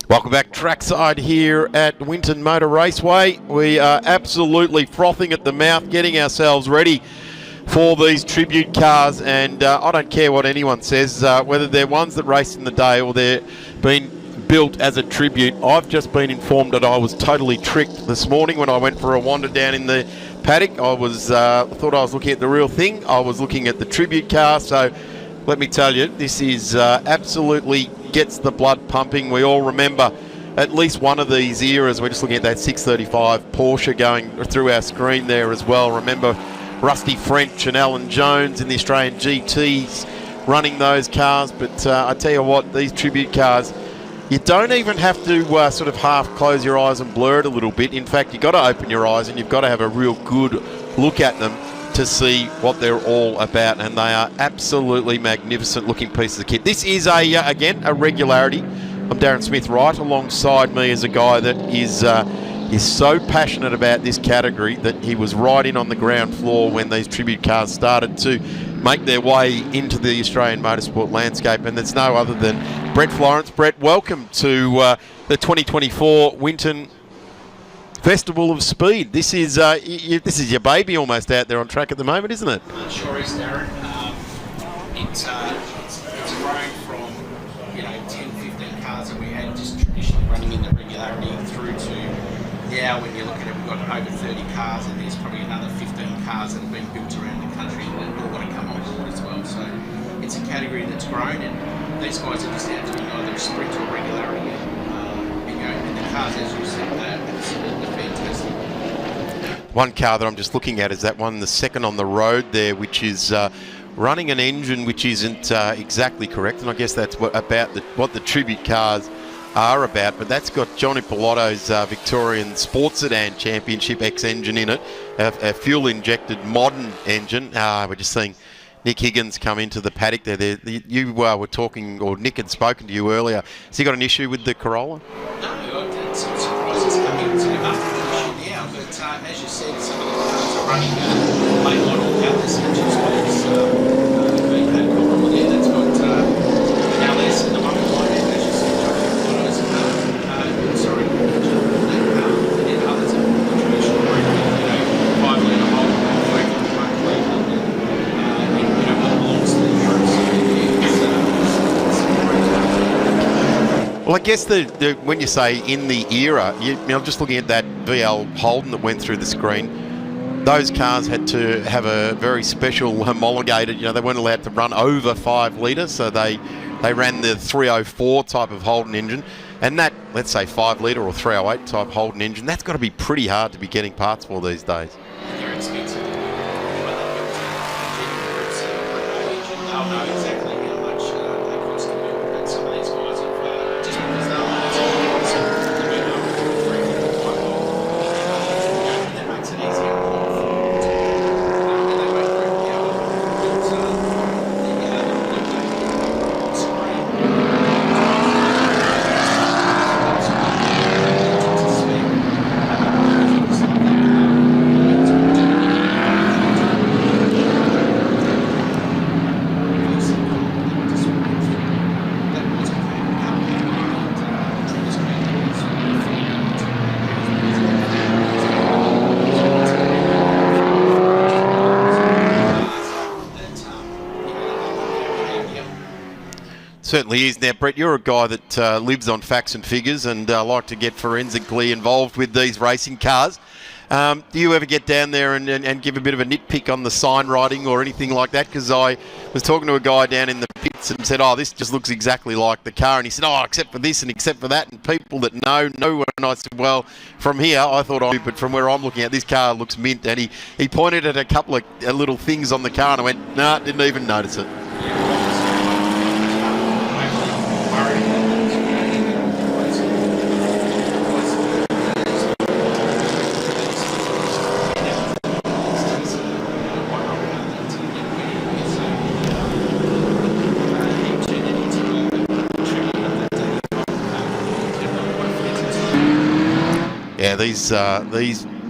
Welcome back trackside here at Winton Motor Raceway. We are absolutely frothing at the mouth, getting ourselves ready for these tribute cars, and I don't care what anyone says, whether they're ones that race in the day or they're being built as a tribute. I've just been informed that I was totally tricked this morning when I went for a wander down in the paddock. I was thought I was looking at the real thing. I was looking at the tribute car, so let me tell you, this is absolutely gets the blood pumping. We all remember at least one of these eras. We're just looking at that 635 Porsche going through our screen there as well. Remember Rusty French and Alan Jones in the Australian GTs running those cars. But I tell you what, these tribute cars, you don't even have to sort of half close your eyes and blur it a little bit. In fact, you've got to open your eyes and you've got to have a real good look at them to see what they're all about, and they are absolutely magnificent looking pieces of kit. This is again a Regularity. I'm Darren Smith. Right alongside me is a guy that is so passionate about this category that he was right in on the ground floor when these tribute cars started to make their way into the Australian motorsport landscape, and it's no other than Brett Florence. Brett, welcome to the 2024 Winton Festival of Speed. This is your baby almost out there on track at the moment, isn't it? Sure is, Darren. It's grown from 10, 15 cars that we had just traditionally running in the Regularity through to now when you look at it, we've got over 30 cars and there's probably another 15 cars that have been built around the country that all want to come on board as well. So it's a category that's grown, and these guys are just out doing either a sprint or Regularity. And the cars, as you said, they're absolutely fantastic. One car that I'm just looking at is that one, the second on the road there, which is running an engine which isn't exactly correct, and I guess that's what the tribute cars are about. But that's got Johnny Pilotto's Victorian Sports Sedan Championship X engine in it, a fuel-injected modern engine. We're just seeing Nick Higgins come into the paddock there. You were talking, or Nick had spoken to you earlier. Has he got an issue with the Corolla? No, I'm surprised it's coming to him after the issue now, but as you said, some of the cars are running late model Atlas engines, but it's been had a problem with it. That's got LS in the moment line, and as you said, Pilotto's sorry, and then others have traditional 5-litre hole, 4-1 Cleveland, and belongs to the Europe. Well, I guess when you say in the era, I'm just looking at that VL Holden that went through the screen. Those cars had to have a very special homologated, they weren't allowed to run over 5 litres, so they ran the 304 type of Holden engine. And that, let's say 5 litre or 308 type Holden engine, that's got to be pretty hard to be getting parts for these days. They're expensive. They'll know exactly how much they cost to build, and some of these guys have, just because they're that makes it easier and they won't be able to build Certainly is. Now, Brett, you're a guy that lives on facts and figures and like to get forensically involved with these racing cars. Do you ever get down there and give a bit of a nitpick on the sign writing or anything like that? Because I was talking to a guy down in the pits and said, this just looks exactly like the car. And he said, except for this and except for that. And people that know. And I said, well, from here, I thought I knew, but from where I'm looking at, this car looks mint. And he pointed at a couple of little things on the car and I went, nah, didn't even notice it. Yeah, these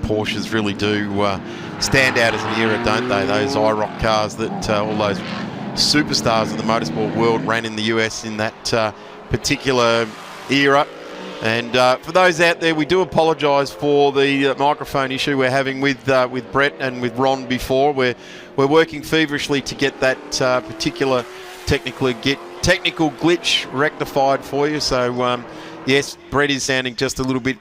Porsches really do stand out as an era, don't they? Those IROC cars that all those superstars of the motorsport world ran in the US in that particular era. And for those out there, we do apologise for the microphone issue we're having with Brett and with Ron before. We're working feverishly to get that particular technical glitch rectified for you. So yes, Brett is sounding just a little bit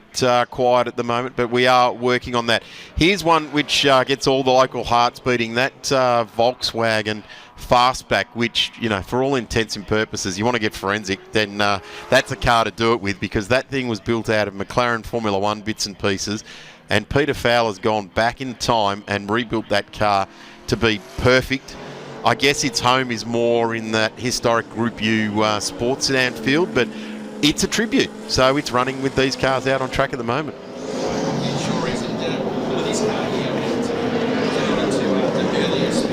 quiet at the moment, but we are working on that. Here's one which gets all the local hearts beating. That Volkswagen Fastback, which, you know, for all intents and purposes, you want to get forensic, then that's a car to do it with, because that thing was built out of McLaren Formula One bits and pieces, and Peter Fowler's gone back in time and rebuilt that car to be perfect. I guess its home is more in that historic Group U sports sedan field, but it's a tribute, so it's running with these cars out on track at the moment. It sure is. And for this car here, and to the earliest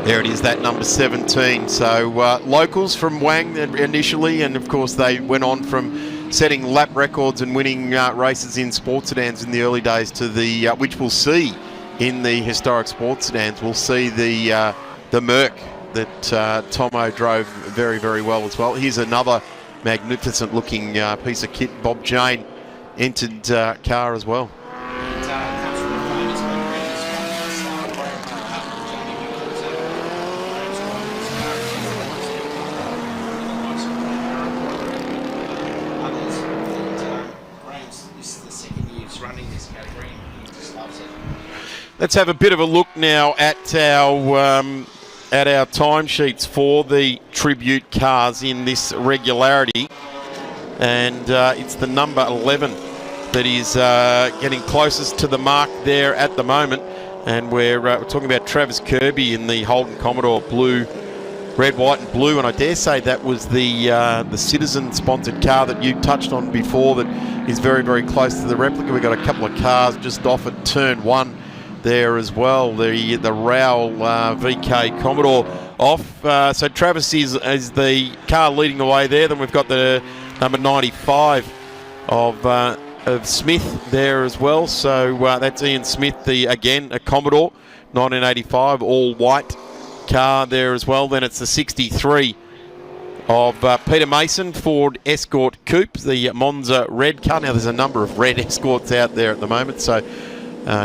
There it is, that number 17. So locals from Wang initially, and of course they went on from setting lap records and winning races in sports sedans in the early days to the, which we'll see in the historic sports sedans. We'll see the Merc that Tomo drove very, very well as well. Here's another magnificent looking piece of kit. Bob Jane entered car as well. Let's have a bit of a look now at our timesheets for the tribute cars in this regularity, and it's the number 11 that is getting closest to the mark there at the moment, and we're talking about Travis Kirby in the Holden Commodore blue, red, white and blue, and I dare say that was the Citizen sponsored car that you touched on before that is very, very close to the replica. We've got a couple of cars just off at turn 1 there as well, the Rowell VK Commodore off. So Travis is the car leading the way there. Then we've got the number 95 of Smith there as well. So that's Ian Smith, again a Commodore 1985 all white car there as well. Then it's the 63 of Peter Mason Ford Escort Coupe, the Monza red car. Now there's a number of red Escorts out there at the moment, so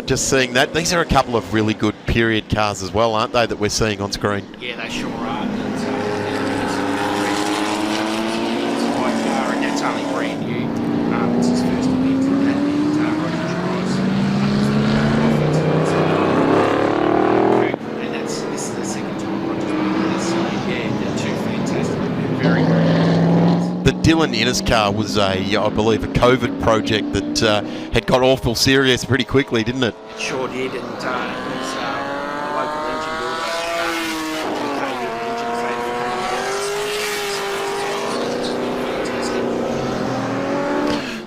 just seeing that. These are a couple of really good period cars as well, aren't they, that we're seeing on screen? Yeah, they sure are. It's a white car, and that's only brand new. It's his first event and this is the second time Roger's been this. So yeah, they're two fantastic. They're very, very good. The Dylan Innes car was I believe, a COVID project that had got awful serious pretty quickly, didn't it? It sure did, and he's a local engine builder.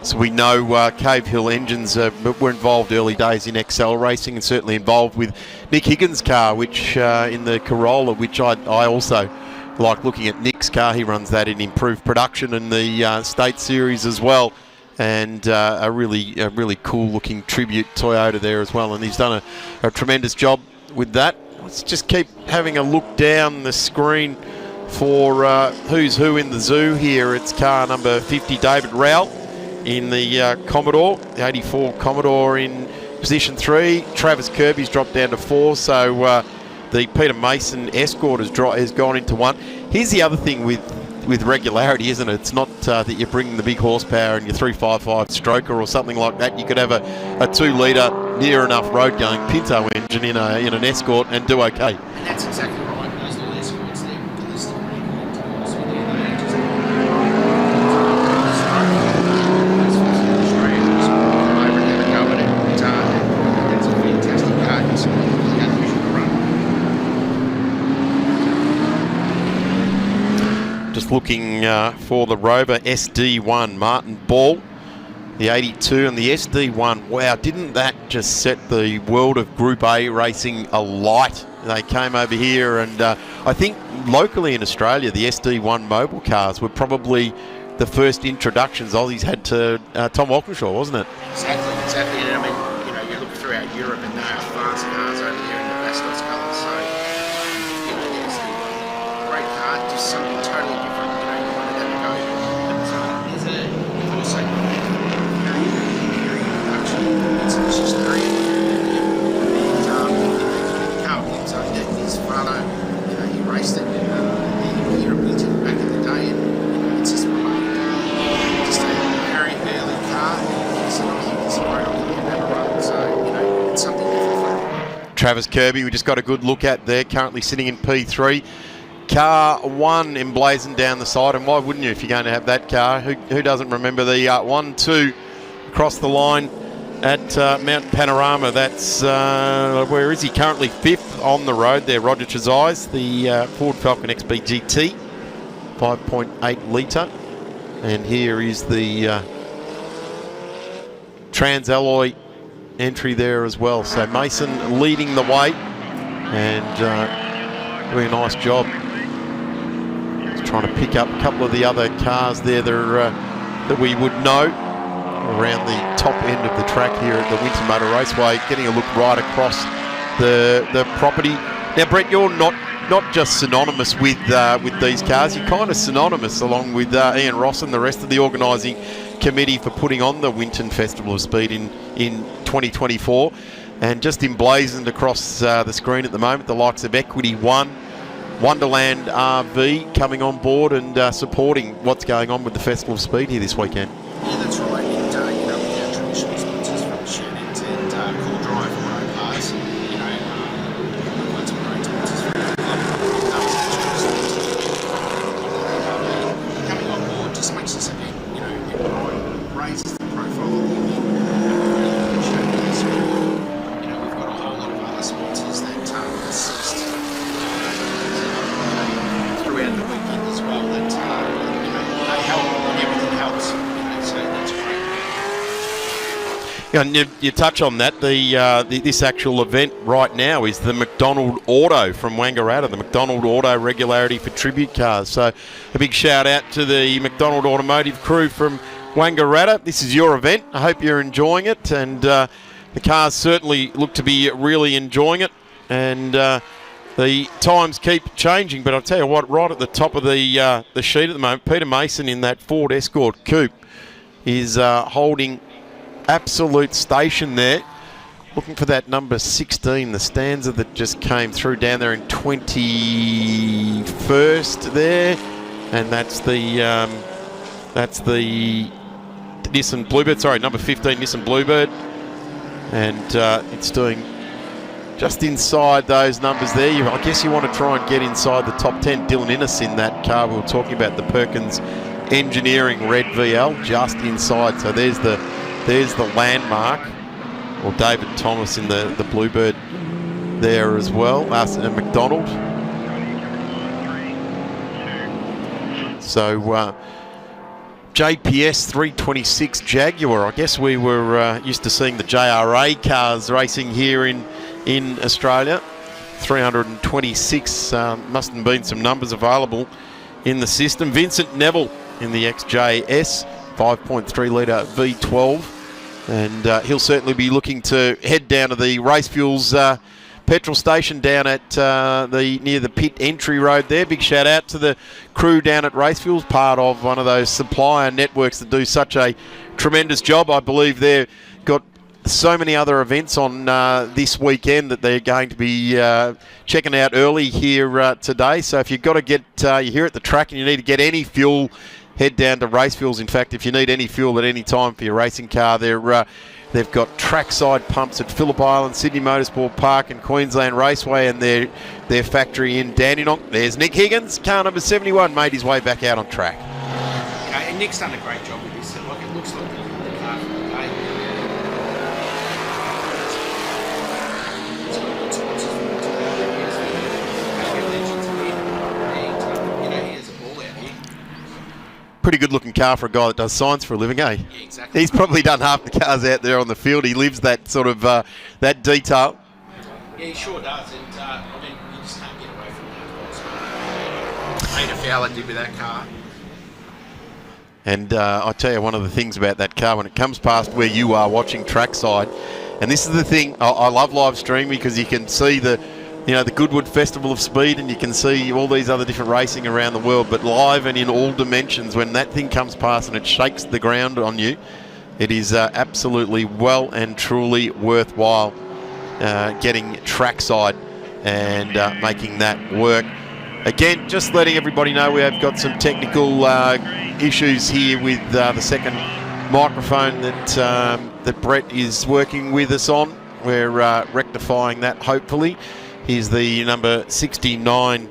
So we know Cave Hill Engines were involved early days in XL racing, and certainly involved with Nick Higgins' car, which in the Corolla, which I also like looking at Nick's car. He runs that in improved production in the State Series as well, and a really cool looking tribute Toyota there as well, and he's done a tremendous job with that. Let's just keep having a look down the screen for who's who in the zoo here. It's car number 50, David Rowell in the Commodore, the 84 Commodore in position 3. Travis Kirby's dropped down to 4, so the Peter Mason Escort has gone into 1. Here's the other thing with regularity, isn't it? It's not that you're bringing the big horsepower in your 355 stroker or something like that. You could have a 2-litre near enough road going Pinto engine in an Escort and do okay. And that's exactly right. Those little Escorts there with the listed record tires, they just that's a fantastic car. It's unusual to run. Just looking for the Rover SD1, Martin Ball, the 82, and the SD1. Wow, didn't that just set the world of Group A racing alight? They came over here, and I think locally in Australia, the SD1 mobile cars were probably the first introductions Aussies had to Tom Walkinshaw, wasn't it? Exactly. And I mean, you look throughout Europe, and they are fast cars over here in the Bastos colours. So, there's great car. something totally different. You know, you wanted that to go. But there's also very, very production. It's just very. And the car with him, so his father, you know, he raced it here at Winton back in the day, and you know, it's just just a very early car. It's a great opportunity to have a run, so you know, it's something different for him. Travis Kirby, we just got a good look at there, currently sitting in P3. Car 1 emblazoned down the side, and why wouldn't you if you're going to have that car? Who doesn't remember the 1-2 across the line at Mount Panorama? That's, where is he? Currently 5th on the road there, Roger Trezise, the Ford Falcon XB GT, 5.8 litre. And here is the Trans-Alloy entry there as well. So Mason leading the way and doing a nice job. Just trying to pick up a couple of the other cars there that we would know around the top end of the track here at the Winton Motor Raceway, getting a look right across the property. Now, Brett, you're not just synonymous with these cars, you're kind of synonymous along with Ian Ross and the rest of the organising committee for putting on the Winton Festival of Speed in 2024, and just emblazoned across the screen at the moment the likes of Equity One, Wonderland RV coming on board and supporting what's going on with the Festival of Speed here this weekend. Yeah, that's right. And you know, with our traditional sponsors from Shannon's and Cool Drive Auto Parts, you know, we've got some great sponsors from the club. Coming on board just makes this event, you know, it raises the profile of the event. You know, we've got a whole lot of other sponsors that assist throughout the weekend as well. That you know, they help and everything helps. So that's great. Yeah, and you touch on that. This actual event right now is the McDonald Auto from Wangaratta, the McDonald Auto Regularity for Tribute Cars. So a big shout out to the McDonald Automotive crew from Wangaratta. This is your event. I hope you're enjoying it, and the cars certainly look to be really enjoying it. And the times keep changing, but I'll tell you what, right at the top of the sheet at the moment, Peter Mason in that Ford Escort Coupe is holding absolute station there, looking for that number 16, the stanza that just came through down there in 21st there, and that's the Nissan Bluebird, sorry, number 15 Nissan Bluebird, and it's doing just inside those numbers there. I guess you want to try and get inside the top 10. Dylan Innes in that car we were talking about, the Perkins Engineering Red VL, just inside. So there's the landmark. Or David Thomas in the Bluebird there as well. And McDonald. So JPS 326 Jaguar. I guess we were used to seeing the JRA cars racing here in Australia. 326, must have been some numbers available in the system. Vincent Neville in the XJS 5.3 litre V12, and he'll certainly be looking to head down to the Race Fuels petrol station down at near the pit entry road there. Big shout out to the crew down at Race Fuels, part of one of those supplier networks that do such a tremendous job. I believe they've got so many other events on this weekend that they're going to be checking out early here today. So if you've got to get, you're here at the track and you need to get any fuel, head down to Race Fuels. In fact, if you need any fuel at any time for your racing car, they've got trackside pumps at Phillip Island, Sydney Motorsport Park and Queensland Raceway, and their factory in Dandenong. There's Nick Higgins, car number 71, made his way back out on track. Okay, and Nick's done a great job with this. Like, it looks like the car from the day. Pretty good looking car for a guy that does science for a living, eh? Yeah, exactly. He's probably done half the cars out there on the field. He lives that sort of that detail. Yeah, he sure does, and I mean, you just can't get away from that. Peter Fowler did with that car. And I tell you, one of the things about that car, when it comes past where you are watching trackside, and this is the thing, I love live streaming because you can see the the Goodwood Festival of Speed, and you can see all these other different racing around the world, but live and in all dimensions, when that thing comes past and it shakes the ground on you, it is absolutely well and truly worthwhile getting trackside and making that work. Again, just letting everybody know we have got some technical issues here with the second microphone that Brett is working with us on. We're rectifying that, hopefully. Here's the number 69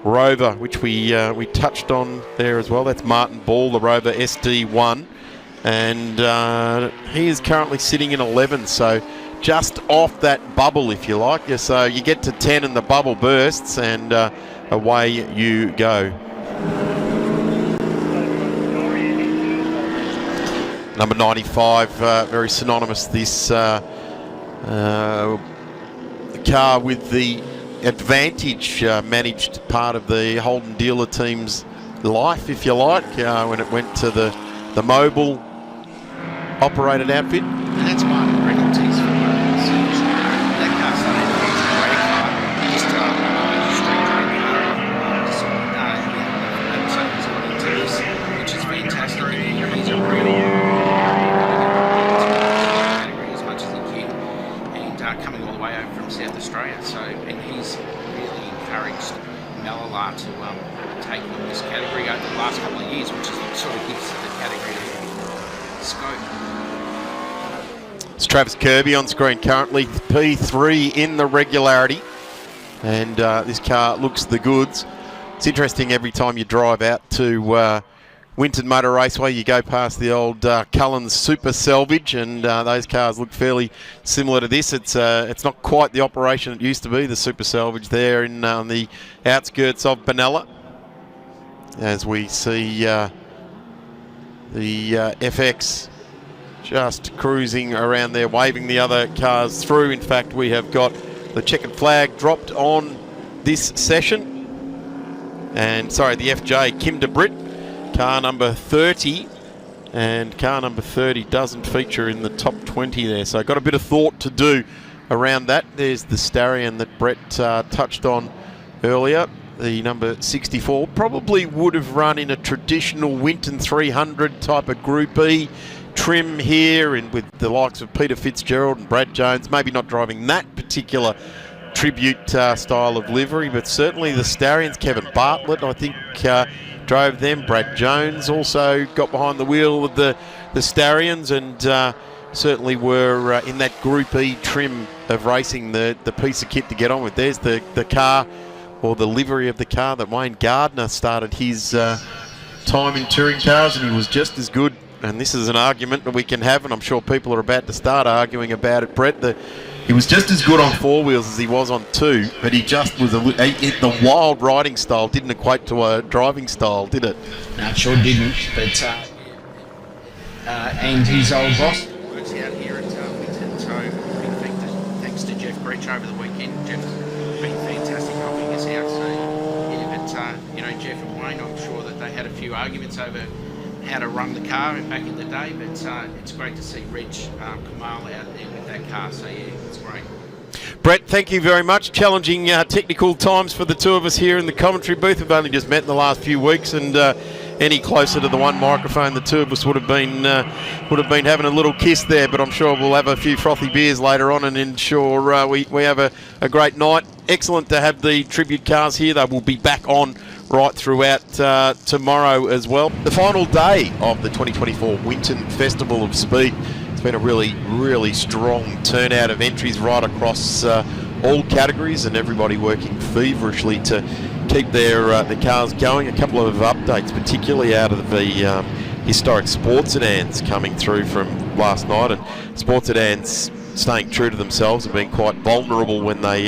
Rover, which we touched on there as well. That's Martin Ball, the Rover SD1. And he is currently sitting in 11, so just off that bubble, if you like. So you get to 10 and the bubble bursts, and away you go. Number 95, very synonymous, this car with the Advantage managed part of the Holden dealer team's life, if you like, when it went to the mobile operated outfit. And that's Martin Reynolds' that car started as a great car, just a straight car, so he's got into this, which is fantastic. He's a real category as much as he can, and coming all the way over from South Australia. So, and he's really encouraged Malala to take on this category over the last couple of years, which is sort of gives the category scope. It's Travis Kirby on screen currently, P3 in the Regularity, and this car looks the goods. It's interesting, every time you drive out to Winton Motor Raceway, you go past the old Cullen's Super Selvage, and those cars look fairly similar to this. It's not quite the operation it used to be, the Super Selvage there on the outskirts of Benalla, as we see the FX just cruising around there, waving the other cars through. In fact, we have got the checkered flag dropped on this session. And, sorry, the FJ, Kim DeBritt, car number 30. And car number 30 doesn't feature in the top 20 there. So got a bit of thought to do around that. There's the Starion that Brett touched on earlier. The number 64 probably would have run in a traditional Winton 300 type of Group E trim here, and with the likes of Peter Fitzgerald and Brad Jones, maybe not driving that particular tribute style of livery, but certainly the Starions. Kevin Bartlett, I think, drove them. Brad Jones also got behind the wheel of the Starions, and certainly were in that Group E trim of racing, the piece of kit to get on with. There's the car, or the livery of the car, that Wayne Gardner started his time in touring cars, and he was just as good. And this is an argument that we can have, and I'm sure people are about to start arguing about it, Brett. He was just as good on four wheels as he was on two, but he just was the wild riding style didn't equate to a driving style, did it? No, it sure didn't. But and his old boss works out here at Winton, so big thanks to Jeff Breach over the weekend. Jeff's been fantastic helping us out. So yeah, but Jeff and Wayne, I'm sure that they had a few arguments over how to run the car back in the day, but it's great to see Reg Kamal out there with that car, so yeah, it's great. Brett, thank you very much. Challenging technical times for the two of us here in the commentary booth. We've only just met in the last few weeks, and any closer to the one microphone, the two of us would have been having a little kiss there, but I'm sure we'll have a few frothy beers later on and ensure we have a great night. Excellent to have the tribute cars here. They will be back on right throughout tomorrow as well. The final day of the 2024 Winton Festival of Speed. It's been a really, really strong turnout of entries right across all categories, and everybody working feverishly to keep their cars going. A couple of updates, particularly out of the historic sports sedans coming through from last night, and sports sedans staying true to themselves and being quite vulnerable when they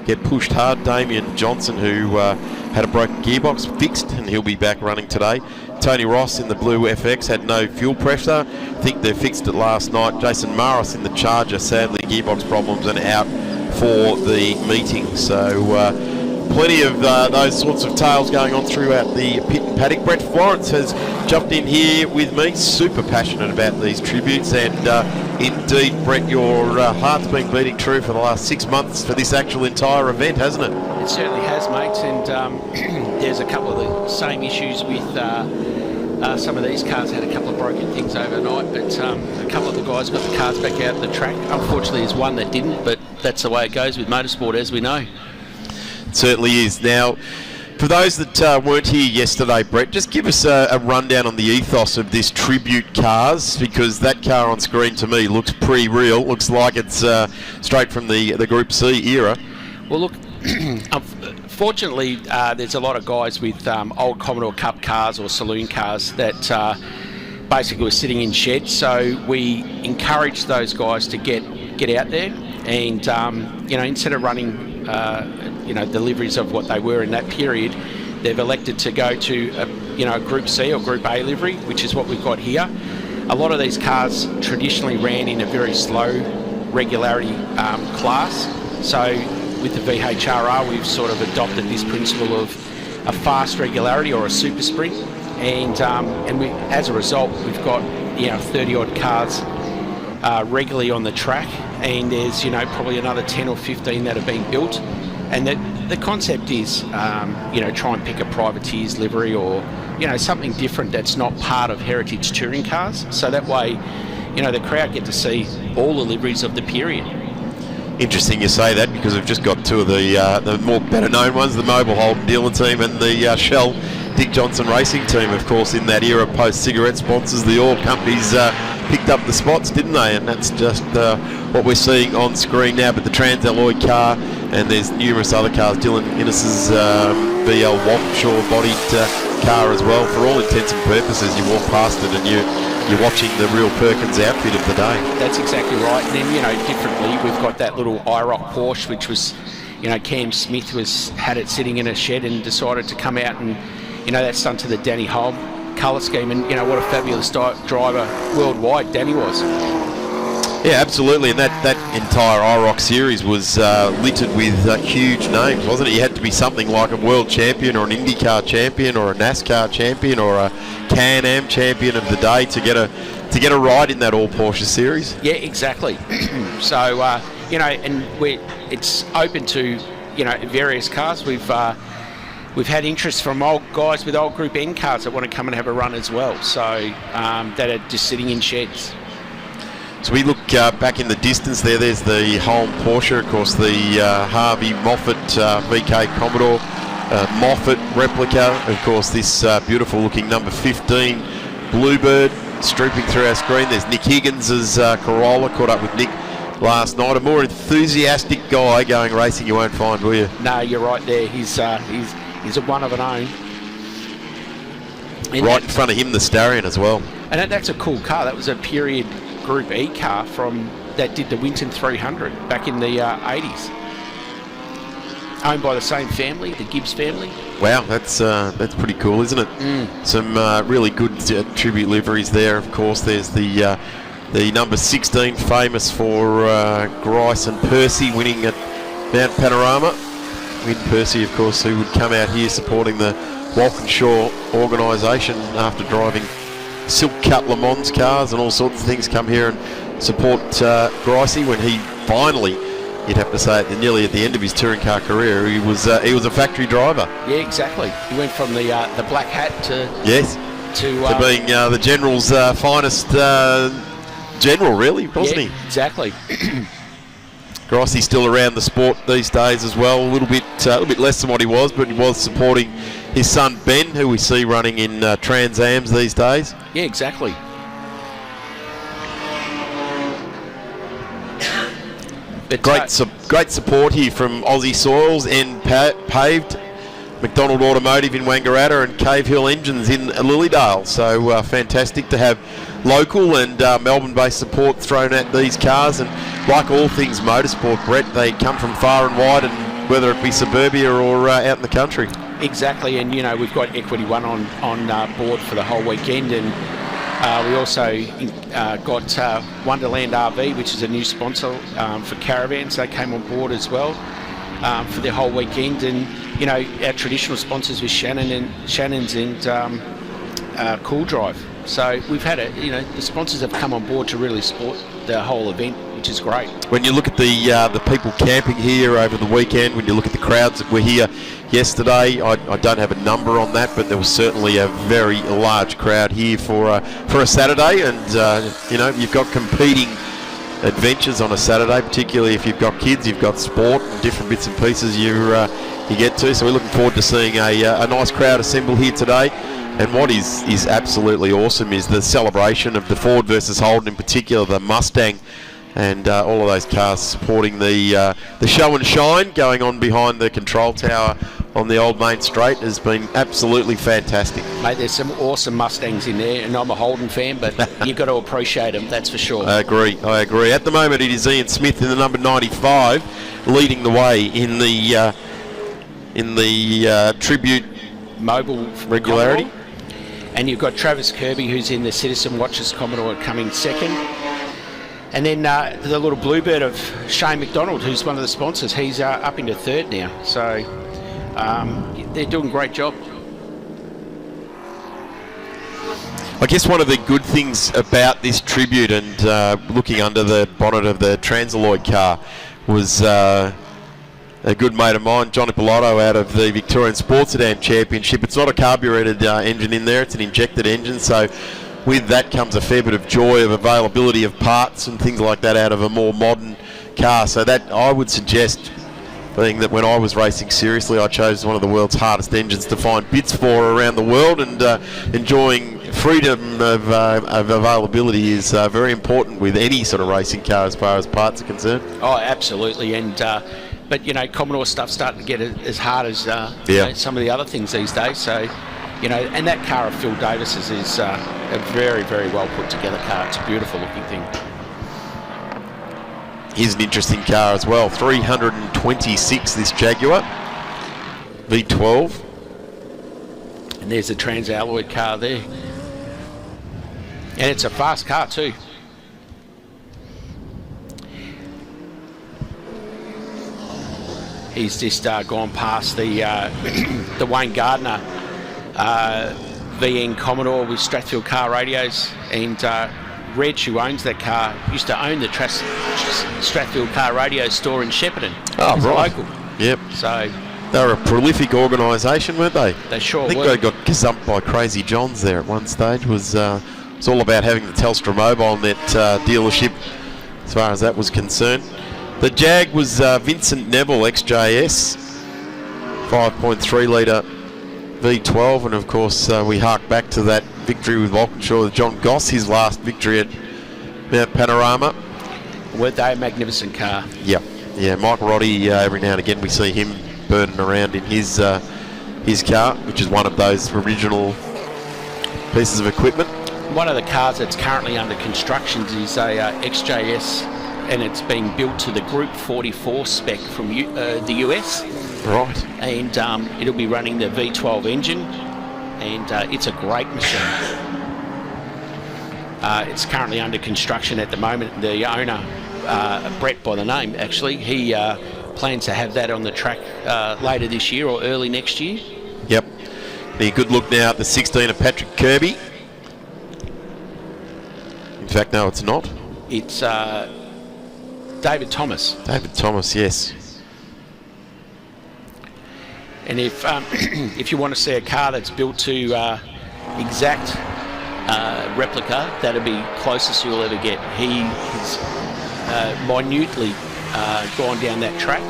get pushed hard. Damien Johnson, who had a broken gearbox, fixed, and he'll be back running today. Tony Ross in the blue FX had no fuel pressure. I think they fixed it last night. Jason Maris in the Charger, sadly gearbox problems and out for the meeting. So plenty of those sorts of tales going on throughout the pit and paddock. Brett Florence has jumped in here with me, super passionate about these tributes, and indeed, Brett, your heart's been beating true for the last 6 months for this actual entire event, hasn't it? It certainly has, mate, and there's a couple of the same issues with some of these cars. Had a couple of broken things overnight, but a couple of the guys got the cars back out of the track. Unfortunately, there's one that didn't, but that's the way it goes with motorsport, as we know. It certainly is. Now, for those that weren't here yesterday, Brett, just give us a rundown on the ethos of this Tribute Cars, because that car on screen to me looks pretty real. Looks like it's straight from the Group C era. Well, look, fortunately, there's a lot of guys with old Commodore Cup cars or saloon cars that basically were sitting in sheds. So we encourage those guys to get out there, and instead of running deliveries of what they were in that period, they've elected to go to a Group C or Group A livery, which is what we've got here. A lot of these cars traditionally ran in a very slow regularity class. So with the VHRR, we've sort of adopted this principle of a fast regularity or a super sprint, and we, as a result, we've got 30 odd cars regularly on the track, and there's probably another 10 or 15 that are being built, and the concept is try and pick a privateer's livery or something different that's not part of heritage touring cars, so that way the crowd get to see all the liveries of the period. Interesting you say that, because we've just got two of the more better known ones, the Mobile Holden dealer team and the Shell Dick Johnson racing team, of course, in that era post-cigarette sponsors. The oil companies picked up the spots, didn't they? And that's just what we're seeing on screen now. But the Trans-Alloy car, and there's numerous other cars, Dylan Innes's VL Walkinshaw bodied car as well. For all intents and purposes, you walk past it and you're watching the real Perkins outfit of the day. That's exactly right. And then, differently, we've got that little IROC Porsche, which was, Cam Smith had it sitting in a shed and decided to come out and, that's done to the Danny Holm colour scheme. And, what a fabulous driver worldwide Danny was. Yeah, absolutely. And that entire IROC series was littered with huge names, wasn't it? You had to be something like a world champion or an IndyCar champion or a NASCAR champion or a Can-Am champion of the day to get a ride in that all Porsche series. Yeah, exactly. So and it's open to various cars. We've had interest from old guys with old Group N cars that want to come and have a run as well. So that are just sitting in sheds. So we look back in the distance there. There's the Holm Porsche, of course, the Harvey Moffat VK Commodore Moffat replica. Of course, this beautiful looking number 15 Bluebird strooping through our screen. There's Nick Higgins' Corolla. Caught up with Nick last night. A more enthusiastic guy going racing you won't find, will you? No, you're right there. He's a one of an own. And right in front of him, the Starion as well. And that's a cool car. That was a period Group E car that did the Winton 300 back in the 80s. Owned by the same family, the Gibbs family. Wow, that's pretty cool, isn't it? Mm. Some really good tribute liveries there. Of course, there's the number 16, famous for Grice and Percy winning at Mount Panorama. Win Percy, of course, who would come out here supporting the Walkinshaw organisation after driving Silk Cut Le Mans cars and all sorts of things, come here and support Gricey when he finally, you'd have to say, nearly at the end of his touring car career, he was a factory driver. Yeah, exactly. He went from the black hat to being the General's finest general, really, wasn't he? Exactly. Gricey's still around the sport these days as well, a little bit less than what he was, but he was supporting his son Ben, who we see running in Trans Ams these days. Yeah, exactly. But, great support here from Aussie Soils, N Paved, McDonald Automotive in Wangaratta, and Cave Hill Engines in Lilydale. So fantastic to have local and Melbourne-based support thrown at these cars. And like all things motorsport, Brett, they come from far and wide, and whether it be suburbia or out in the country. Exactly, and we've got Equity One on board for the whole weekend, and we also got Wonderland RV, which is a new sponsor for caravans. They came on board as well. for the whole weekend. And you know, our traditional sponsors with Shannon's and Cool Drive. So we've had the sponsors have come on board to really support the whole event, which is great. When you look at the people camping here over the weekend, when you look at the crowds that were here yesterday, I don't have a number on that, but there was certainly a very large crowd here for a Saturday. And you've got competing adventures on a Saturday, particularly if you've got kids, you've got sport and different bits and pieces you get to. So we're looking forward to seeing a nice crowd assemble here today. And what is absolutely awesome is the celebration of the Ford versus Holden, in particular the Mustang, and all of those cars supporting the show and shine going on behind the control tower on the old main straight has been absolutely fantastic. Mate, there's some awesome Mustangs in there, and I'm a Holden fan, but you've got to appreciate them, that's for sure. I agree. At the moment it is Ian Smith in the number 95 leading the way in the Tribute Mobile Regularity. Commodore. And you've got Travis Kirby, who's in the Citizen Watches Commodore, coming second. And then the little bluebird of Shane McDonald, who's one of the sponsors, he's up into third now. So they're doing a great job. I guess one of the good things about this tribute and looking under the bonnet of the Transalloy car was a good mate of mine, Johnny Pilotto, out of the Victorian Sports Sedan Championship. It's not a carburetted engine in there, it's an injected engine, so with that comes a fair bit of joy of availability of parts and things like that out of a more modern car. So that, I would suggest, being that when I was racing seriously, I chose one of the world's hardest engines to find bits for around the world, and enjoying freedom of availability is very important with any sort of racing car as far as parts are concerned. Oh, absolutely. And but Commodore stuff's starting to get as hard as some of the other things these days. So, and that car of Phil Davis's is a very, very well put together car. It's a beautiful looking thing. Here's an interesting car as well. 326, this Jaguar V12. And there's a Transalloy car there. And it's a fast car too. He's just gone past the the Wayne Gardner VN Commodore with Strathfield car radios, and Reg, who owns that car, used to own the Strathfield car radio store in Shepparton. Oh, right. Local. Yep. So they were a prolific organisation, weren't they? They sure I think were. they got gazumped by Crazy Johns there at one stage. It was all about having the Telstra Mobile Net dealership as far as that was concerned. The Jag was Vincent Neville XJS, 5.3 litre V12, and of course we hark back to that victory with Walkinshaw with John Goss, his last victory at Mount Panorama. Weren't they a magnificent car? Yeah, Mike Roddy, every now and again we see him burning around in his car, which is one of those original pieces of equipment. One of the cars that's currently under construction is a XJS, and it's being built to the Group 44 spec from the US. Right. And it'll be running the V12 engine, and it's a great machine. It's currently under construction at the moment. The owner, Brett by the name, actually, he plans to have that on the track later this year or early next year. Yep. Be a good look now at the 16 of Patrick Kirby. In fact, no, it's not. It's David Thomas. David Thomas, yes. And if if you want to see a car that's built to exact replica, that'll be closest you'll ever get. He has minutely gone down that track,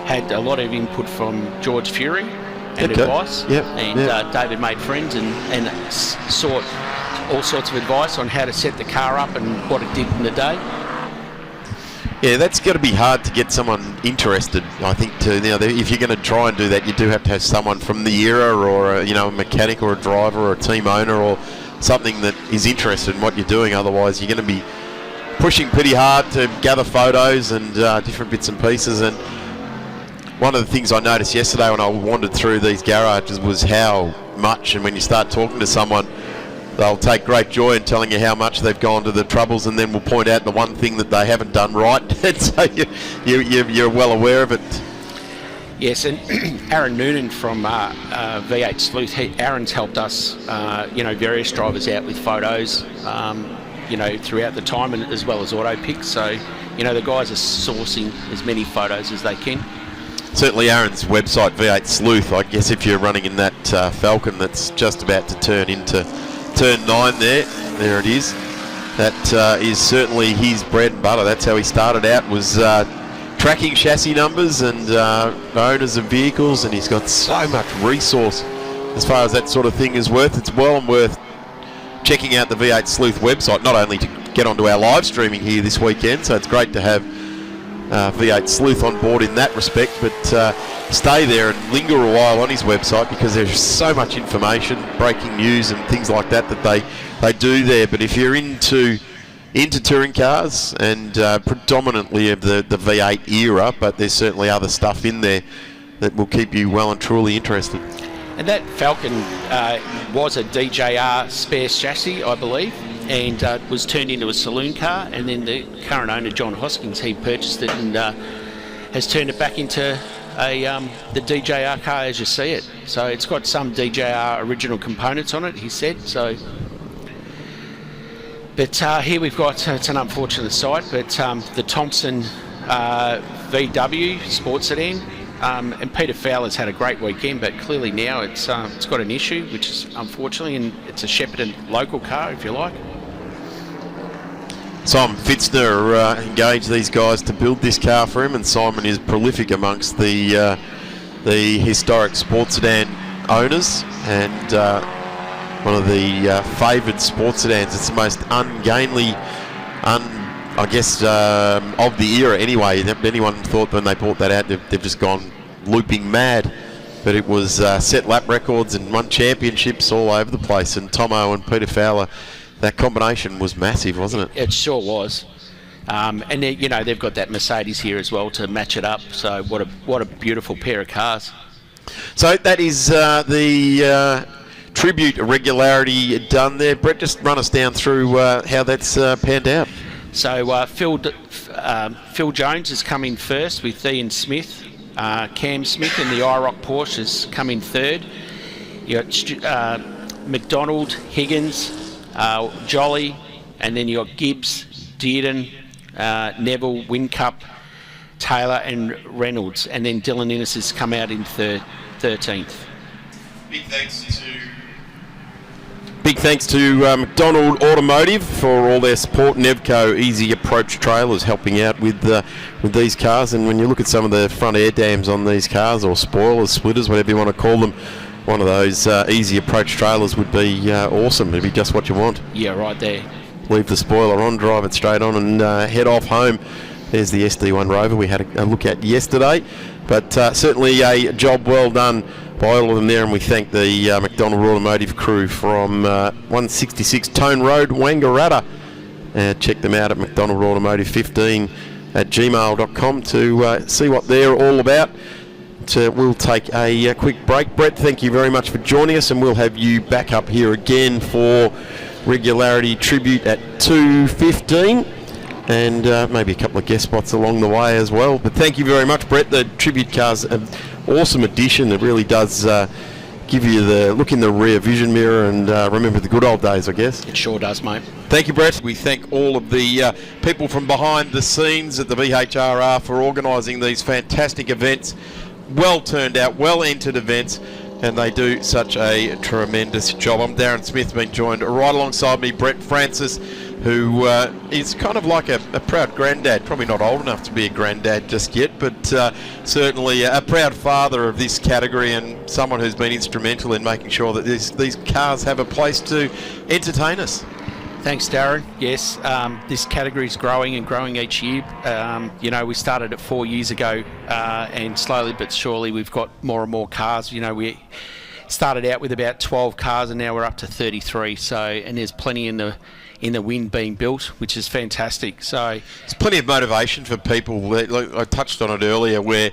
had a lot of input from George Fury and advice. Yep. And David made friends and sought all sorts of advice on how to set the car up and what it did in the day. Yeah, that's got to be hard to get someone interested, I think, too. If you're going to try and do that, you do have to have someone from the era, or a mechanic or a driver or a team owner or something that is interested in what you're doing. Otherwise, you're going to be pushing pretty hard to gather photos and different bits and pieces. And one of the things I noticed yesterday when I wandered through these garages was how much, and when you start talking to someone, they'll take great joy in telling you how much they've gone to the troubles, and then will point out the one thing that they haven't done right. And so you're well aware of it. Yes, and Aaron Noonan from V8 Sleuth, Aaron's helped us, various drivers out with photos, throughout the time, and as well as auto picks. So, the guys are sourcing as many photos as they can. Certainly Aaron's website, V8 Sleuth, I guess if you're running in that Falcon that's just about to turn into turn 9 there it is. That is certainly his bread and butter. That's how he started out, was tracking chassis numbers and owners of vehicles, and he's got so much resource as far as that sort of thing is worth. It's well and worth checking out the V8 Sleuth website, not only to get onto our live streaming here this weekend, so it's great to have V8 Sleuth on board in that respect, but stay there and linger a while on his website, because there's so much information, breaking news and things like that they do there. But if you're into touring cars, and predominantly of the V8 era, but there's certainly other stuff in there that will keep you well and truly interested. And that Falcon was a DJR spare chassis, I believe, and was turned into a saloon car, and then the current owner, John Hoskins, he purchased it and has turned it back into the DJR car as you see it. So it's got some DJR original components on it, he said. So, but here we've got, it's an unfortunate sight, but the Thompson VW sports sedan, and Peter Fowler's had a great weekend, but clearly now it's got an issue, which is unfortunately, and it's a Shepparton local car, if you like. Simon Fitzner engaged these guys to build this car for him, and Simon is prolific amongst the historic sports sedan owners, and one of the favoured sports sedans. It's the most ungainly, of the era anyway. Anyone thought when they bought that out, they've just gone looping mad. But it was set lap records and won championships all over the place. And Tomo and Peter Fowler, that combination was massive, wasn't it? It sure was. And they've got that Mercedes here as well to match it up. So what a beautiful pair of cars. So that is the tribute Regularity done there. Brett, just run us down through how that's panned out. So Phil Jones has come in first with Ian Smith. Cam Smith in the IROC Porsche has come in third. You got McDonald, Higgins, Jolly, and then you got Gibbs, Dearden, Neville, Whincup, Taylor and Reynolds, and then Dylan Innes has come out in 13th. Big thanks to McDonald Automotive for all their support. Nevco Easy Approach Trailers helping out with these cars. And when you look at some of the front air dams on these cars, or spoilers, splitters, whatever you want to call them, one of those Easy Approach trailers would be awesome. It'd be just what you want. Yeah, right there. Leave the spoiler on, drive it straight on, and head off home. There's the SD1 Rover we had a look at yesterday. But certainly a job well done by all of them there, and we thank the McDonald Automotive crew from 166 Tone Road, Wangaratta. Check them out at McDonald Automotive 15 at gmail.com to see what they're all about. We'll take a quick break. Brett, thank you very much for joining us, and we'll have you back up here again for Regularity Tribute at 2:15. And maybe a couple of guest spots along the way as well. But thank you very much, Brett. The Tribute Cars, an awesome addition. It really does give you the look in the rear vision mirror and remember the good old days, I guess. It sure does, mate. Thank you, Brett. We thank all of the people from behind the scenes at the VHRR for organising these fantastic events. Well turned out, well entered events, and they do such a tremendous job. I'm Darren Smith, been joined right alongside me, Brett Francis, who is kind of like a proud granddad, probably not old enough to be a granddad just yet, but certainly a proud father of this category, and someone who's been instrumental in making sure that these cars have a place to entertain us. Thanks, Darren. Yes, this category is growing and growing each year. We started it 4 years ago, and slowly but surely we've got more and more cars. We started out with about 12 cars, and now we're up to 33. So, and there's plenty in the wind being built, which is fantastic. So there's plenty of motivation for people. Like I touched on it earlier, where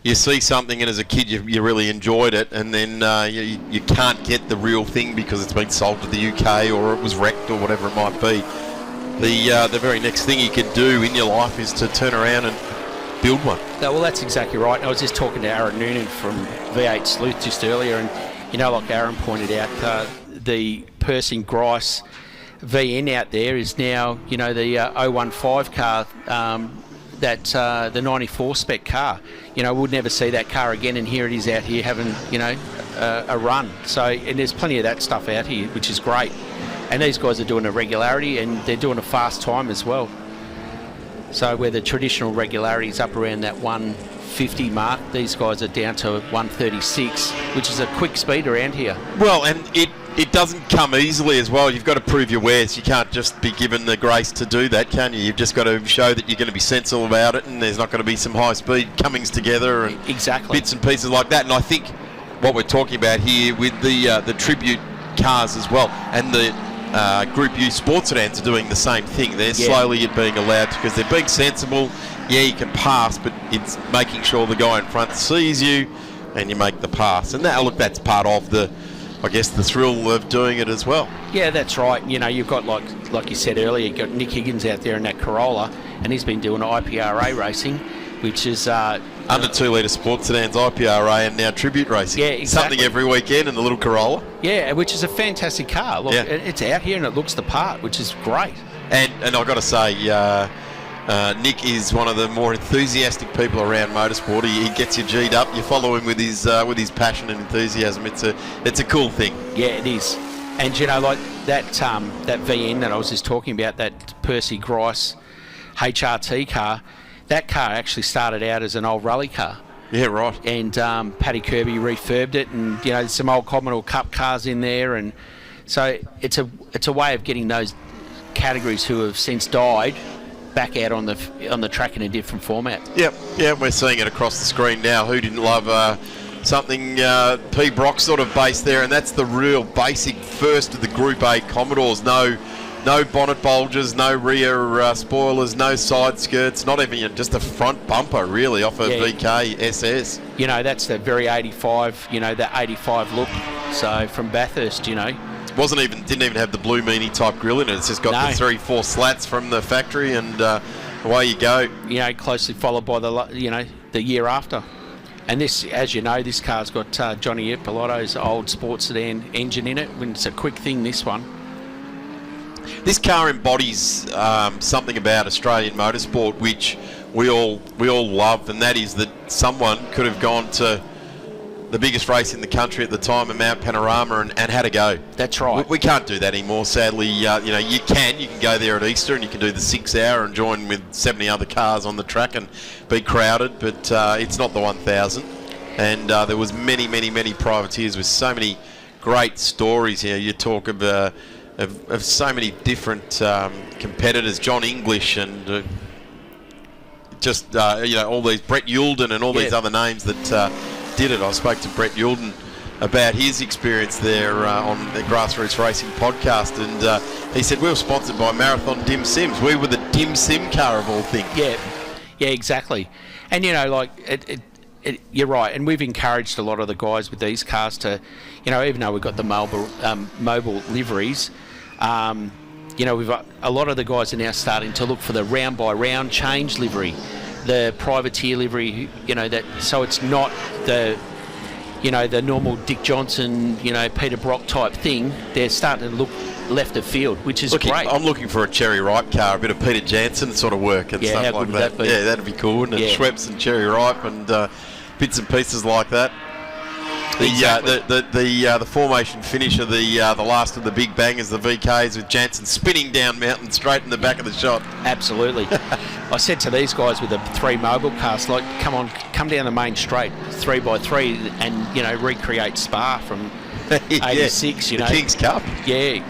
you see something and as a kid you really enjoyed it, and then you can't get the real thing because it's been sold to the UK or it was wrecked or whatever it might be. The very next thing you could do in your life is to turn around and build one. Yeah, well, that's exactly right. I was just talking to Aaron Noonan from V8 Sleuth just earlier, and like Aaron pointed out, the Persing Grice VN out there is now, the 015 car, the 94 spec car. We'll never see that car again, and here it is out here having, a run. So, and there's plenty of that stuff out here, which is great. And these guys are doing a regularity, and they're doing a fast time as well. So where the traditional regularity is up around that 150 mark, these guys are down to 136, which is a quick speed around here. Well, and it doesn't come easily as well. You've got to prove your wares. You can't just be given the grace to do that, can you? You've just got to show that you're going to be sensible about it, and there's not going to be some high-speed comings together and exactly bits and pieces like that. And I think what we're talking about here with the tribute cars as well, and the Group U sports sedans are doing the same thing. They're slowly being allowed to, because they're being sensible. Yeah, you can pass, but it's making sure the guy in front sees you and you make the pass. And that's part of the thrill of doing it as well. Yeah, that's right. You've got, like you said earlier, you've got Nick Higgins out there in that Corolla, and he's been doing IPRA racing, which is under 2 litre sports sedans, IPRA, and now tribute racing. Yeah, exactly. Something every weekend in the little Corolla. Yeah, which is a fantastic car. Look, it's out here and it looks the part, which is great. And I've got to say, Nick is one of the more enthusiastic people around motorsport. He gets you G'd up. You follow him with his passion and enthusiasm. It's a cool thing. Yeah, it is. And like that VN that I was just talking about, that Percy Grice HRT car. That car actually started out as an old rally car. Yeah, right. And Paddy Kirby refurbed it, and there's some old Commodore Cup cars in there, and so it's a way of getting those categories who have since died back out on the track in a different format. Yep, we're seeing it across the screen now. Who didn't love something P. Brock sort of based there, and that's the real basic first of the Group A Commodores. No bonnet bulges, no rear spoilers, no side skirts, not even just a front bumper really off a VK SS. That's the very 85, the 85 look. So from Bathurst, didn't even have the blue meanie type grille in it. It's just got the 3-4 slats from the factory, and away you go. Closely followed by the year after. And this, as you know, this car's got Johnny Ippolito's old sports sedan engine in it. It's a quick thing, this one. This car embodies something about Australian motorsport which we all love, and that is that someone could have gone to the biggest race in the country at the time, at Mount Panorama, and had a go. That's right. We can't do that anymore, sadly. You can go there at Easter and you can do the 6 hour and join with 70 other cars on the track and be crowded, but it's not the 1,000. And there was many privateers with so many great stories here. You talk of so many different competitors, John English and all these, Brett Youlden and all these other names that did it. I spoke to Brett Youlden about his experience there on the Grassroots Racing podcast, and he said we were sponsored by Marathon Dim Sims. We were the Dim Sim car of all things. Yeah, exactly. And you're right, and we've encouraged a lot of the guys with these cars to, even though we've got the mobile liveries, we've got a lot of the guys are now starting to look for the round by round change livery, the privateer livery, so it's not the normal Dick Johnson, Peter Brock type thing. They're starting to look left of field, which is great. I'm looking for a Cherry Ripe car, a bit of Peter Jansen sort of work and stuff like that. Yeah, that'd be cool, wouldn't it? Schweppes and Cherry Ripe and bits and pieces like that. The formation finish of the last of the big bangers, the VKs, with Jansen spinning down mountain straight in the back of the shot. Absolutely. I said to these guys with the 3 mobile cars, come down the main straight 3x3 and recreate Spa from 86. The King's Cup.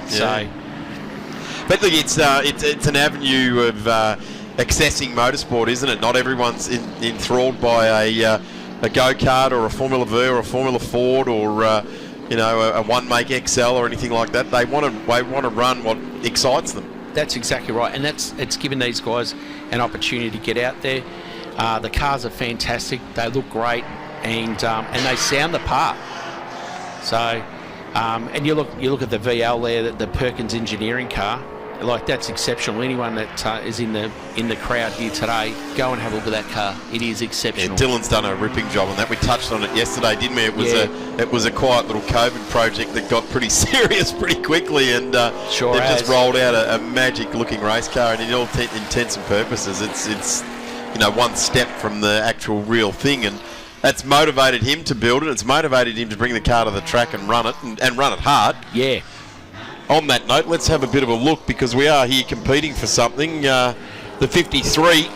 So. But look, it's an avenue of accessing motorsport, isn't it? Not everyone's enthralled by a go-kart or a Formula V or a Formula Ford or a one-make XL or anything like that. They want to run what excites them. That's exactly right, and it's given these guys an opportunity to get out there. The cars are fantastic. They look great, and they sound the part. So, and you look at the VL there, the Perkins Engineering car. like that's exceptional. Anyone that is in the crowd here today, go and have a look at that car. It is exceptional. Yeah, Dylan's done a ripping job on that. We touched on it yesterday, didn't we? It was a quiet little COVID project that got pretty serious pretty quickly, and sure they've has. just rolled out a magic-looking race car, and in all intents and purposes, it's one step from the actual real thing, and that's motivated him to build it. It's motivated him to bring the car to the track and run it, and run it hard. Yeah. On that note, let's have a bit of a look, because we are here competing for something. The 53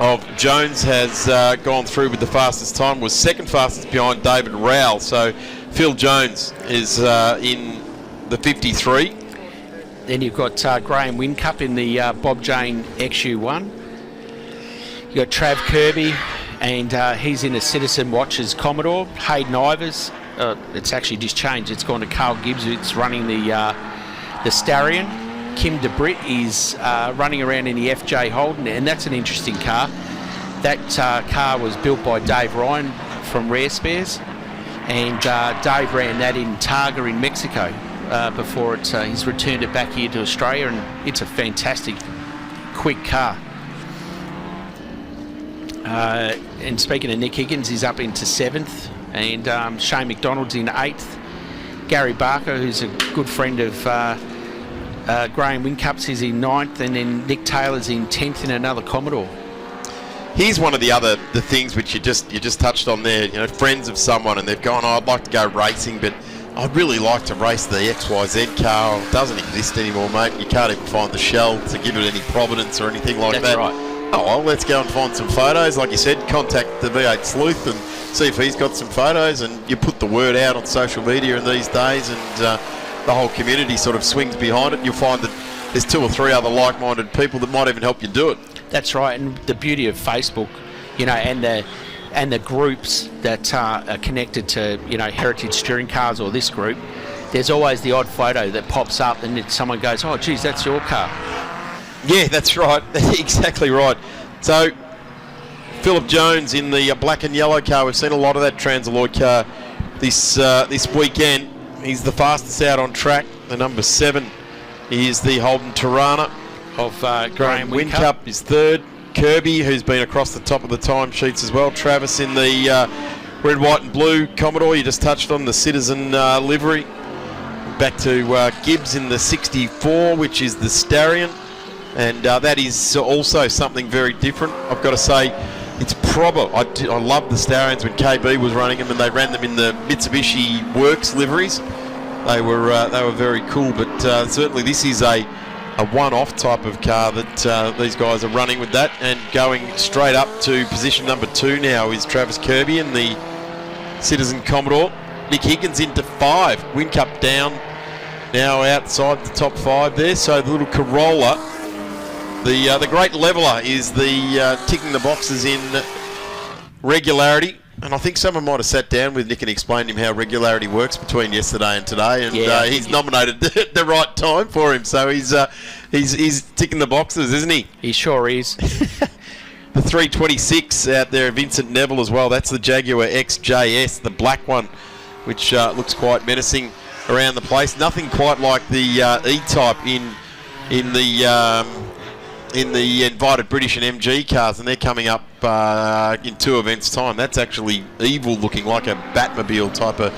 of Jones has gone through with the fastest time, was second fastest behind David Rowell. So Phil Jones is in the 53. Then you've got Graham Whincup in the Bob Jane XU1. You've got Trav Kirby, and he's in a Citizen Watches Commodore. Hayden Ivers, it's actually just changed. It's gone to Carl Gibbs, who's running the Starion. Kim DeBritt is running around in the FJ Holden, and that's an interesting car. That car was built by Dave Ryan from Rare Spares, and Dave ran that in Targa in Mexico before he's returned it back here to Australia, and it's a fantastic, quick car. And speaking of Nick Higgins, he's up into 7th, and Shane McDonald's in 8th. Gary Barker, who's a good friend of Graham Wincup's, is in 9th, and then Nick Taylor's in 10th in another Commodore. Here's one of the things which you just touched on there. Friends of someone, and they've gone, I'd like to go racing, but I'd really like to race the XYZ car. It doesn't exist anymore, mate. You can't even find the shell to give it any provenance or anything like that. That's right. Oh, well, let's go and find some photos. Like you said, contact the V8 Sleuth and see if he's got some photos, and you put the word out on social media in these days, and the whole community sort of swings behind it. You'll find that there's 2 or 3 other like-minded people that might even help you do it. That's right, and the beauty of Facebook, and the groups that are connected to, Heritage Touring Cars or this group, there's always the odd photo that pops up, and someone goes, oh, geez, that's your car. Yeah, that's right. Exactly right. So, Philip Jones in the black and yellow car. We've seen a lot of that Transalloy car this weekend. He's the fastest out on track, the number 7. He is the Holden Tirana. Of Graham Whincup is 3rd. Kirby, who's been across the top of the timesheets as well. Travis in the red, white and blue Commodore. You just touched on the Citizen livery. Back to Gibbs in the 64, which is the Starion. And that is also something very different. I've got to say, it's probably, I loved the Starions when KB was running them, and they ran them in the Mitsubishi Works liveries. They were very cool, but certainly this is a one-off type of car that these guys are running with that. And going straight up to position number 2 now is Travis Kirby in the Citizen Commodore. Nick Higgins into 5. Whincup down now outside the top 5 there. So the little Corolla. The great leveller is the ticking the boxes in regularity, and I think someone might have sat down with Nick and explained to him how regularity works between yesterday and today, and he's nominated the right time for him, so he's ticking the boxes, isn't he? He sure is. The 326 out there, Vincent Neville as well. That's the Jaguar XJS, the black one, which looks quite menacing around the place. Nothing quite like the E-Type in the invited British and MG cars, and they're coming up in 2 events' time. That's actually evil looking, like a Batmobile type of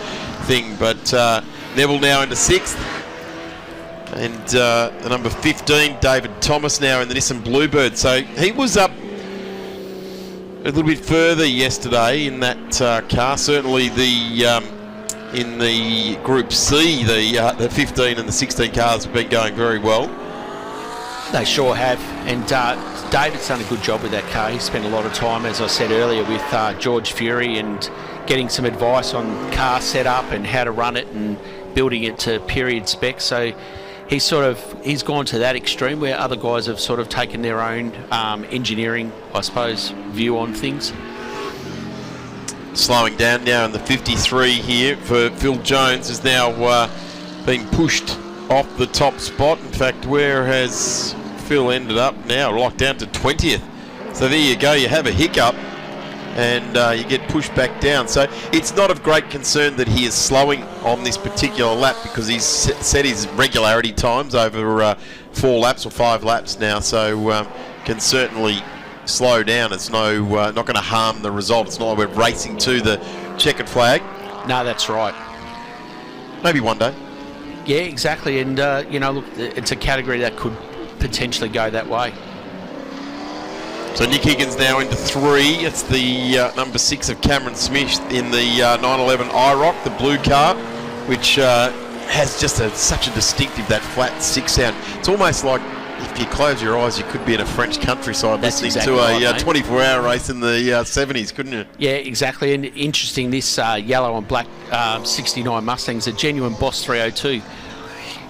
thing. But Neville now into 6th. And the number 15, David Thomas, now in the Nissan Bluebird. So he was up a little bit further yesterday in that car. Certainly in the Group C, the 15 and the 16 cars have been going very well. They sure have, and David's done a good job with that car. He spent a lot of time, as I said earlier, with George Fury and getting some advice on car setup and how to run it and building it to period specs. So he's gone to that extreme where other guys have sort of taken their own engineering, I suppose, view on things. Slowing down now in the 53 here for Phil Jones is now being pushed off the top spot. In fact, where has Phil ended up now? Locked down to 20th. So there you go. You have a hiccup, and you get pushed back down. So it's not of great concern that he is slowing on this particular lap, because he's set his regularity times over 4 laps or 5 laps now, so can certainly slow down. It's not going to harm the result. It's not like we're racing to the checkered flag. No, that's right. Maybe one day. Yeah, exactly. And, look, it's a category that could potentially go that way. So Nick Higgins now into 3. It's the number 6 of Cameron Smith in the 911 IROC, the blue car, which has just such a distinctive, that flat 6 sound. It's almost like if you close your eyes, you could be in a French countryside listening to a 24-hour race in the 70s, couldn't you? Yeah, exactly. And interesting, this yellow and black 69 Mustang's a genuine Boss 302.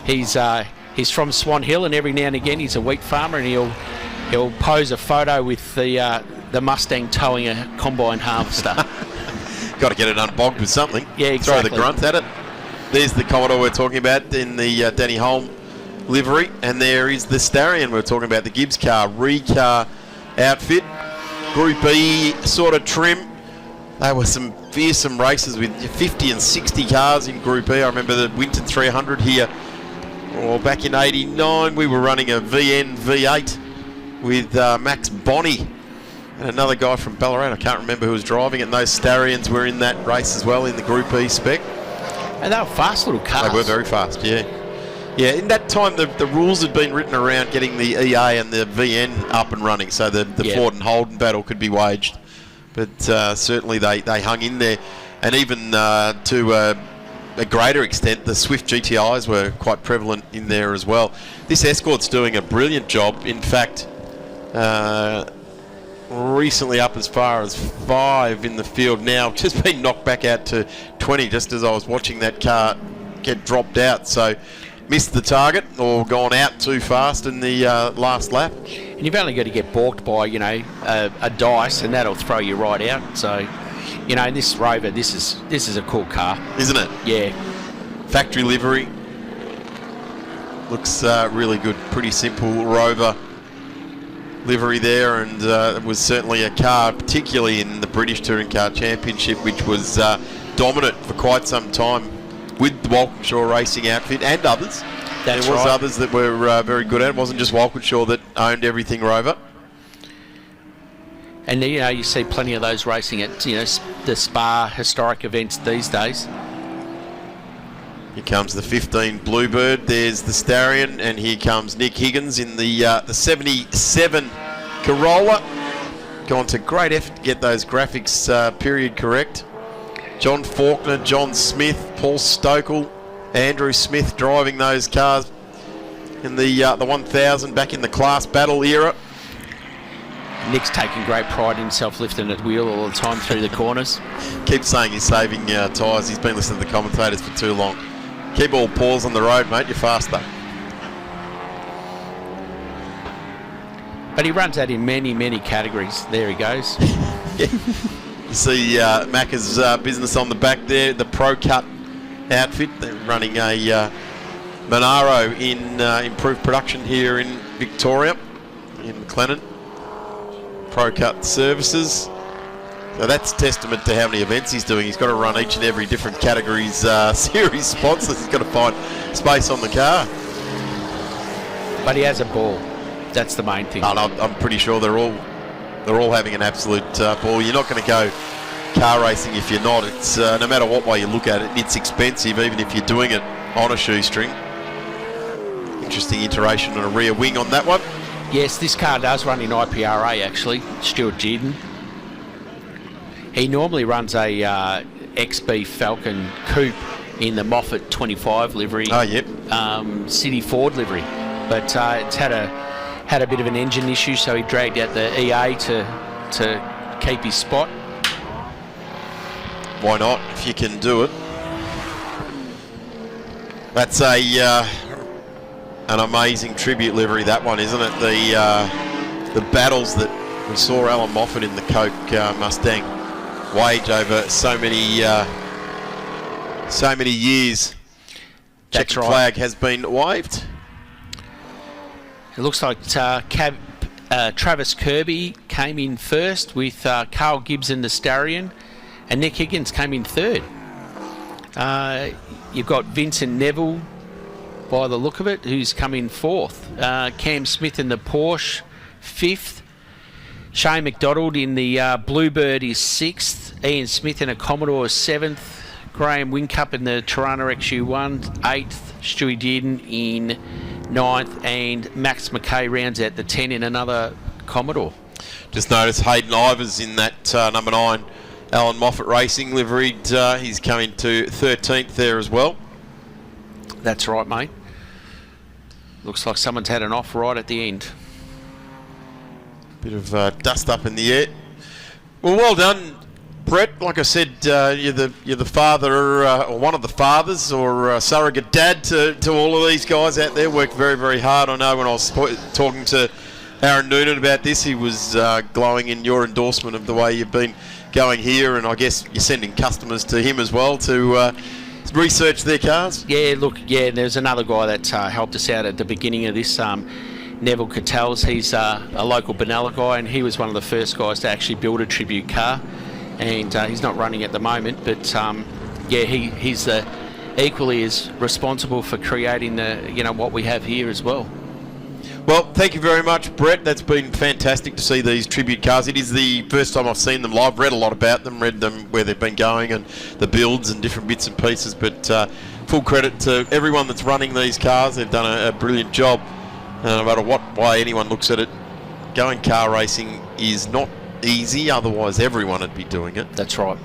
He's from Swan Hill, and every now and again he's a wheat farmer, and he'll pose a photo with the Mustang towing a combine harvester. Got to get it unbogged with something. Yeah, exactly. Throw the grunt at it. There's the Commodore we're talking about in the Danny Holm livery, and there is the Starion we're talking about, the Gibbs car, Re-car outfit, Group E sort of trim. There were some fearsome races with 50 and 60 cars in Group E. I remember the Winton 300 here, back in '89. We were running a VN V8 with Max Bonney and another guy from Ballarat. I can't remember who was driving it, and those Starions were in that race as well in the Group E spec. And they were fast little cars. They were very fast, yeah. Yeah, in that time, the rules had been written around getting the EA and the VN up and running, so the Ford and Holden battle could be waged. But certainly they hung in there. And even to a greater extent, the Swift GTIs were quite prevalent in there as well. This Escort's doing a brilliant job. In fact, recently up as far as 5 in the field now. Just been knocked back out to 20 just as I was watching that car get dropped out. So missed the target or gone out too fast in the last lap. And you've only got to get balked by, a dice, and that'll throw you right out. So, in this Rover, this is a cool car. Isn't it? Yeah. Factory livery. Looks really good. Pretty simple Rover livery there, and it was certainly a car, particularly in the British Touring Car Championship, which was dominant for quite some time with the Walkinshaw Racing outfit and others. There was others that were very good at it. It wasn't just Walkinshaw that owned everything Rover. And you see plenty of those racing at the Spa historic events these days. Here comes the 15 Bluebird. There's the Starion, and here comes Nick Higgins in the 77 Corolla. Gone to great effort to get those graphics period correct. John Faulkner, John Smith, Paul Stokel, Andrew Smith driving those cars in the 1000 back in the class battle era. Nick's taking great pride in himself lifting that wheel all the time through the corners. Keeps saying he's saving tyres. He's been listening to the commentators for too long. Keep all paws on the road, mate. You're faster. But he runs that in many, many categories. There he goes. Yeah. You see Macca's business on the back there, the Pro Cut outfit. They're running a Monaro in improved production here in Victoria, in McLennan. Pro Cut services. So that's testament to how many events he's doing. He's got to run each and every different category's series sponsors. He's got to find space on the car. But he has a ball. That's the main thing. And I'm pretty sure they're all having an absolute ball. You're not going to go car racing if you're not. It's no matter what way you look at it, it's expensive, even if you're doing it on a shoestring. Interesting iteration on a rear wing on that one. Yes, this car does run in IPRA actually. Stuart Dearden. He normally runs a XB Falcon Coupe in the Moffat 25 livery. Oh, yep. City Ford livery, but it's had a bit of an engine issue, so he dragged out the EA to keep his spot. Why not, if you can do it? That's an amazing tribute livery, that one, isn't it? The battles that we saw Alan Moffat in the Coke Mustang wage over so many years. That's Checkered right. flag has been waved. It looks like Travis Kirby came in first with Carl Gibson, the Starion, and Nick Higgins came in third. You've got Vincent Neville, by the look of it, who's come in fourth. Cam Smith in the Porsche, fifth. Shane McDonald in the Bluebird is sixth. Ian Smith in a Commodore is seventh. Graham Wincup in the Tirana XU1, eighth. Stewie Dearden in ninth. And Max McKay rounds out the 10 in another Commodore. Just noticed Hayden Ivers in that number 9 Alan Moffat Racing liveried. He's coming to 13th there as well. That's right, mate. Looks like someone's had an off right at the end. Bit of dust up in the air. Well done, Brett. Like I said, you're the father, or one of the fathers, or surrogate dad to all of these guys out there. Worked very, very hard. I know when I was talking to Aaron Noonan about this, he was glowing in your endorsement of the way you've been going here, and I guess you're sending customers to him as well to research their cars. Yeah, look, yeah, there's another guy that helped us out at the beginning of this, Neville Cattels. He's a local Benalla guy, and he was one of the first guys to actually build a tribute car, and he's not running at the moment, but yeah, he's equally as responsible for creating the what we have here as well. Well, thank you very much, Brett. That's been fantastic to see these tribute cars. It is the first time I've seen them live. Read a lot about them, read them where they've been going and the builds and different bits and pieces. But full credit to everyone that's running these cars. They've done a brilliant job. No matter why anyone looks at it, going car racing is not easy. Otherwise, everyone would be doing it. That's right.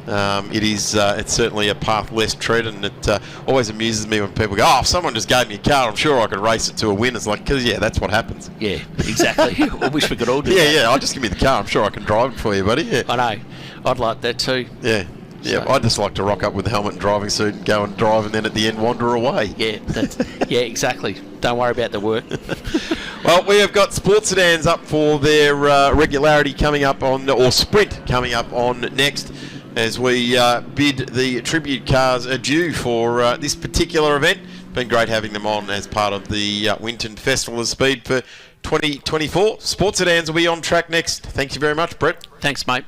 It's certainly a path less tread, and it always amuses me when people go, "Oh, if someone just gave me a car, I'm sure I could race it to a win." It's like, because yeah, that's what happens. Yeah, exactly. I wish we could all do that. that. Yeah, I'll just give me the car. I'm sure I can drive it for you, buddy. Yeah. I know. I'd like that too. Yeah. Yeah, I'd just like to rock up with a helmet and driving suit and go and drive, and then at the end wander away. Yeah, yeah, exactly. Don't worry about the work. Well, we have got sports sedans up for their regularity coming up on, or sprint coming up on next, as we bid the tribute cars adieu for this particular event. Been great having them on as part of the Winton Festival of Speed for 2024. Sports sedans will be on track next. Thank you very much, Brett. Thanks, mate.